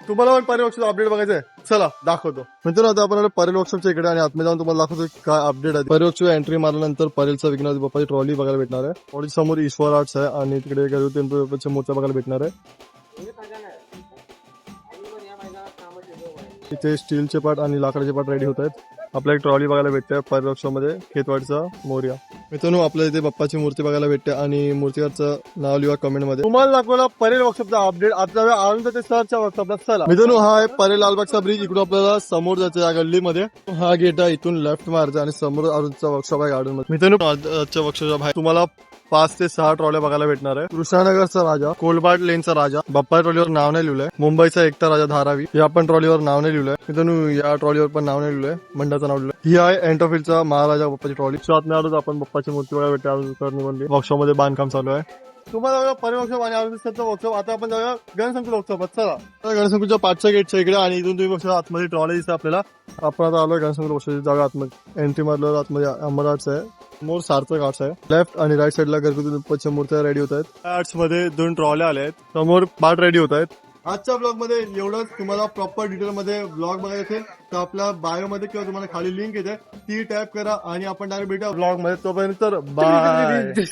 तुम्हाला पण Parel workshop update बघायचंय, चला दाखवतो. मित्रांनो आता आपण परेल वर्कशॉपच्या इकडे आणि आतमध्ये जाऊन तुम्हाला दाखवतो काय अपडेट आहे. परेल वर्कशॉप एंट्री मारल्यानंतर परेलचा विघ्नराज बाप्पाची ट्रॉली बघायला भेटणार आहे. ट्रॉली समोर ईश्वर आर्ट्स आहे आणि तिकडे गरुड मूर्त्या बघायला भेटणार आहे. इथे स्टीलचे पार्ट आणि लाकडाचे पार्ट रेडी होत आहेत. आपल्या एक ट्रॉली बघायला भेटते परेल वर्कशॉपमध्ये, खेतवाडचा मोर्या. मित्रांनो आपल्याला इथे बाप्पाची मूर्ती बघायला भेटते आणि मूर्तीवरचं नाव लिहा कमेंट मध्ये. तुम्हाला दाखवला परेल वर्कशॉपचा अपडेट. आता आनंद ते सरच्या वर्कशॉपला चला. मित्रांनो हा आहे परेल लालबागचा ब्रिज. इकडून आपल्याला समोर जायचं या गल्लीमध्ये. हा गेट आहे, इथून लेफ्ट मारायचा आणि समोर अरुणचा वर्कशॉप आहे गार्डन मध्ये. मित्रांनो आजच्या वर्कशॉप आहे तुम्हाला 5 ते 6 ट्रॉल्या बघायला भेटणार आहे. कृष्णानगरचा राजा, कोलबाट लेनचा राजा, बाप्पा ट्रॉलीवर नाव नाही लिहिलंय. मुंबईचा एकता राजा धारावी या पण ट्रॉलीवर नाव नाही लिहिलंय. मित्रांनो या ट्रॉलीवर पण नाव नाही लिहिलंय, मंडळाचं नाव लिहिलंय. ही आहे एंटोफिलचा महाराजा बाप्पाची ट्रॉली. आत आपण बाप्पाची मूर्ती बघायला भेटते. वर्कशॉप मध्ये बांधकाम चालू आहे. तुम्हाला परेल वर्कशॉप आणि आरुणचा वर्कशॉप. आता आपण जाऊया गणसंकुल वर्कशॉपात, चला. गणसंकुलच्या 5च्या गेटच्या इकडे आणि इथून तुम्ही बघा आतमध्ये ट्रॉली दिसते आपल्याला. आपण आता आलोय गणसंकुल वर्कशॉप जाऊया आतमध्ये. एंट्री मारल्यावर आतमध्ये अंबरआर्ट्स आहे, समोर सार्थक आर्ट्स आहे. लेफ्ट आणि राईट साईडला घरगुती बाप्पाच्या मूर्त्या रेडी होत आहेत. आर्ट्स मध्ये 2 ट्रॉल्या आल्या आहेत, समोर पार्ट रेडी होत आहेत. आजच्या ब्लॉग मध्ये एवढंच. तुम्हाला प्रॉपर डिटेल मध्ये ब्लॉग बघायला असेल तर आपल्या बायो मध्ये किंवा तुम्हाला खाली लिंक येते ती टॅप करा आणि आपण डायरेक्ट भेटूया ब्लॉग मध्ये. तोपर्यंत बाय.